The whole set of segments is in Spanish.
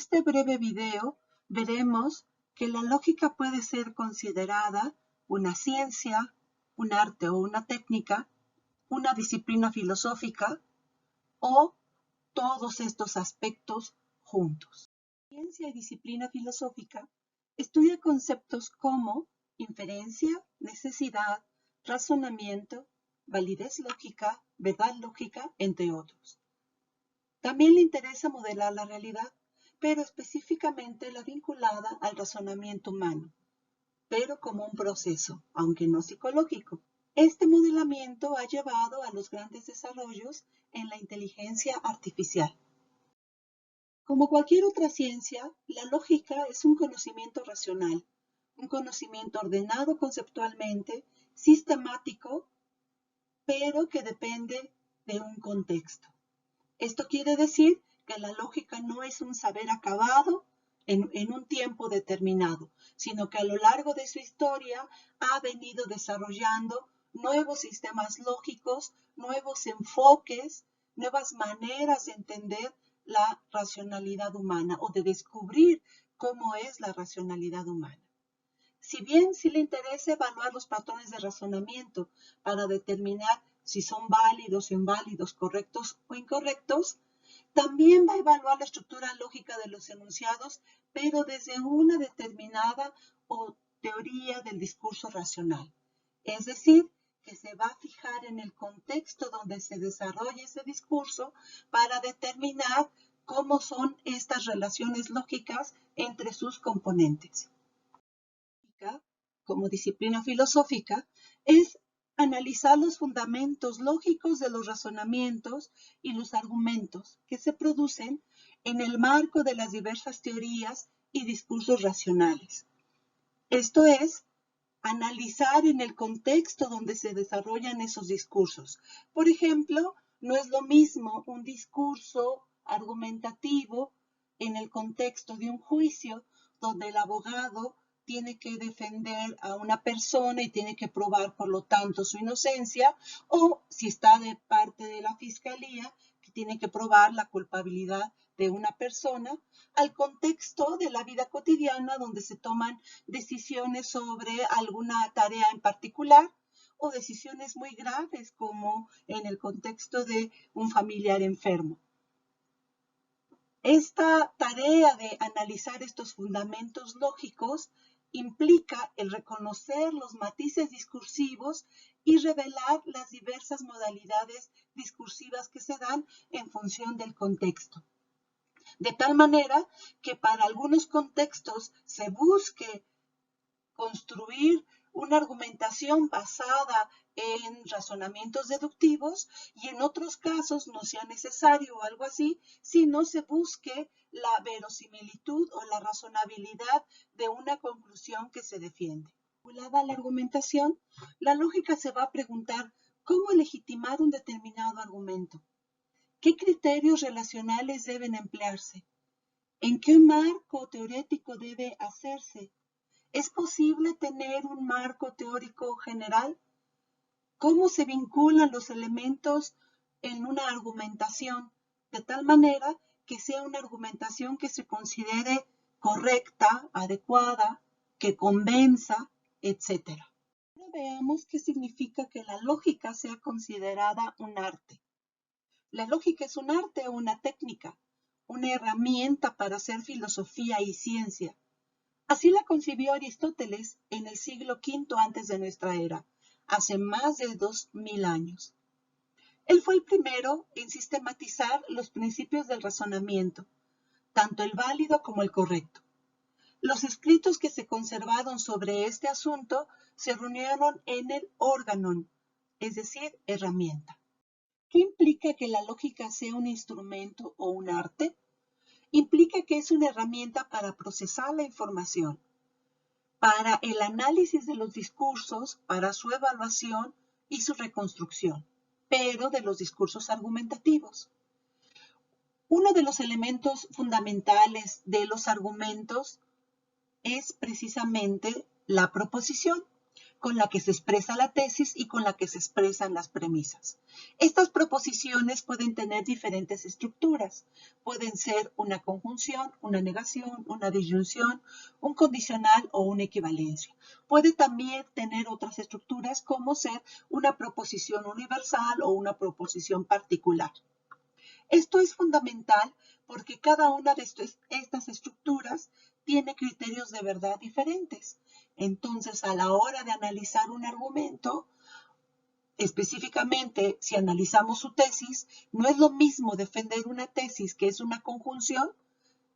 este breve video veremos que la lógica puede ser considerada una ciencia, un arte o una técnica, una disciplina filosófica o todos estos aspectos juntos. Ciencia y disciplina filosófica estudia conceptos como inferencia, necesidad, razonamiento, validez lógica, verdad lógica, entre otros. También le interesa modelar la realidad, pero específicamente la vinculada al razonamiento humano, pero como un proceso, aunque no psicológico. Este modelamiento ha llevado a los grandes desarrollos en la inteligencia artificial. Como cualquier otra ciencia, la lógica es un conocimiento racional, un conocimiento ordenado conceptualmente, sistemático, pero que depende de un contexto. Esto quiere decir que la lógica no es un saber acabado en un tiempo determinado, sino que a lo largo de su historia ha venido desarrollando nuevos sistemas lógicos, nuevos enfoques, nuevas maneras de entender la racionalidad humana o de descubrir cómo es la racionalidad humana. Si bien sí le interesa evaluar los patrones de razonamiento para determinar si son válidos o inválidos, correctos o incorrectos, también va a evaluar la estructura lógica de los enunciados, pero desde una determinada o teoría del discurso racional. Es decir, que se va a fijar en el contexto donde se desarrolla ese discurso para determinar cómo son estas relaciones lógicas entre sus componentes. Como disciplina filosófica, es analizar los fundamentos lógicos de los razonamientos y los argumentos que se producen en el marco de las diversas teorías y discursos racionales. Esto es, analizar en el contexto donde se desarrollan esos discursos. Por ejemplo, no es lo mismo un discurso argumentativo en el contexto de un juicio donde el abogado tiene que defender a una persona y tiene que probar, por lo tanto, su inocencia, o si está de parte de la fiscalía, que tiene que probar la culpabilidad de una persona, al contexto de la vida cotidiana, donde se toman decisiones sobre alguna tarea en particular, o decisiones muy graves, como en el contexto de un familiar enfermo. Esta tarea de analizar estos fundamentos lógicos implica el reconocer los matices discursivos y revelar las diversas modalidades discursivas que se dan en función del contexto. De tal manera que para algunos contextos se busque construir una argumentación basada en razonamientos deductivos y en otros casos no sea necesario o algo así, sino se busque la verosimilitud o la razonabilidad de una conclusión que se defiende. Vinculada a la argumentación, la lógica se va a preguntar cómo legitimar un determinado argumento. ¿Qué criterios relacionales deben emplearse? ¿En qué marco teórico debe hacerse? ¿Es posible tener un marco teórico general? ¿Cómo se vinculan los elementos en una argumentación de tal manera que sea una argumentación que se considere correcta, adecuada, que convenza, etc.? Ahora veamos qué significa que la lógica sea considerada un arte. La lógica es un arte o una técnica, una herramienta para hacer filosofía y ciencia. Así la concibió Aristóteles en el siglo V antes de nuestra era, hace más de 2000 años. Él fue el primero en sistematizar los principios del razonamiento, tanto el válido como el correcto. Los escritos que se conservaron sobre este asunto se reunieron en el órganon, es decir, herramienta. ¿Qué implica que la lógica sea un instrumento o un arte? Implica que es una herramienta para procesar la información, para el análisis de los discursos, para su evaluación y su reconstrucción, pero de los discursos argumentativos. Uno de los elementos fundamentales de los argumentos es precisamente la proposición. con la que se expresa la tesis y con la que se expresan las premisas. Estas proposiciones pueden tener diferentes estructuras. Pueden ser una conjunción, una negación, una disyunción, un condicional o una equivalencia. Puede también tener otras estructuras como ser una proposición universal o una proposición particular. Esto es fundamental porque cada una de estas estructuras tiene criterios de verdad diferentes. Entonces, a la hora de analizar un argumento, específicamente si analizamos su tesis, no es lo mismo defender una tesis que es una conjunción,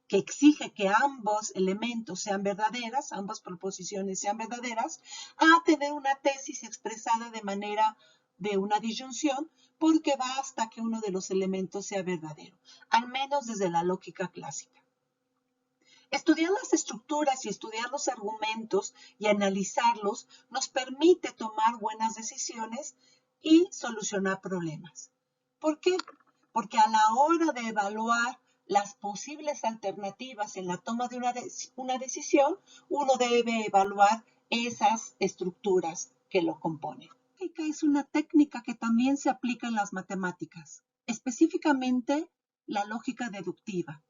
que exige que ambos elementos sean verdaderas, ambas proposiciones sean verdaderas, a tener una tesis expresada de manera de una disyunción, porque basta que uno de los elementos sea verdadero, al menos desde la lógica clásica. Estudiar las estructuras y estudiar los argumentos y analizarlos nos permite tomar buenas decisiones y solucionar problemas. ¿Por qué? Porque a la hora de evaluar las posibles alternativas en la toma de una decisión, uno debe evaluar esas estructuras que lo componen. La lógica es una técnica que también se aplica en las matemáticas, específicamente la lógica deductiva,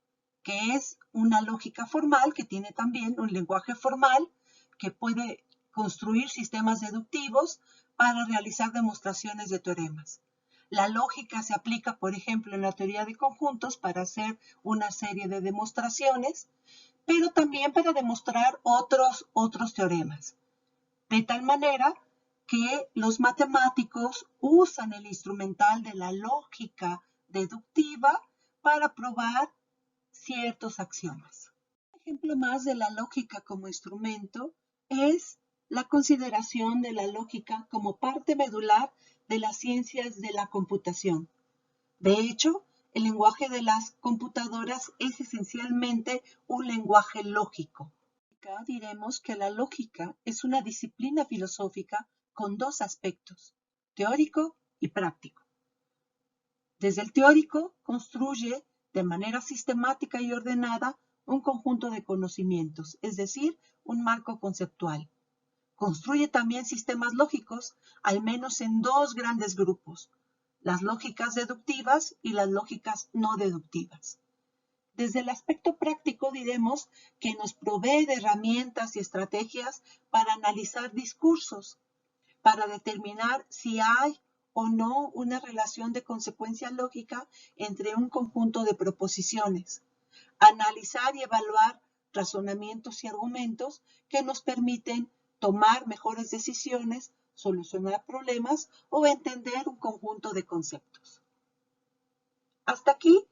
que es una lógica formal que tiene también un lenguaje formal que puede construir sistemas deductivos para realizar demostraciones de teoremas. La lógica se aplica, por ejemplo, en la teoría de conjuntos para hacer una serie de demostraciones, pero también para demostrar otros teoremas. De tal manera que los matemáticos usan el instrumental de la lógica deductiva para probar ciertos axiomas. Un ejemplo más de la lógica como instrumento es la consideración de la lógica como parte medular de las ciencias de la computación. De hecho, el lenguaje de las computadoras es esencialmente un lenguaje lógico. Acá diremos que la lógica es una disciplina filosófica con dos aspectos, teórico y práctico. Desde el teórico, construye de manera sistemática y ordenada un conjunto de conocimientos, es decir, un marco conceptual. Construye también sistemas lógicos, al menos en dos grandes grupos, las lógicas deductivas y las lógicas no deductivas. Desde el aspecto práctico diremos que nos provee de herramientas y estrategias para analizar discursos, para determinar si hay o no una relación de consecuencia lógica entre un conjunto de proposiciones, analizar y evaluar razonamientos y argumentos que nos permiten tomar mejores decisiones, solucionar problemas o entender un conjunto de conceptos. Hasta aquí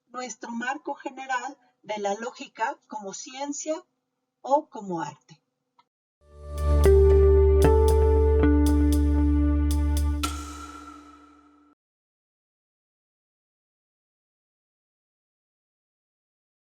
nuestro marco general de la lógica como ciencia o como arte.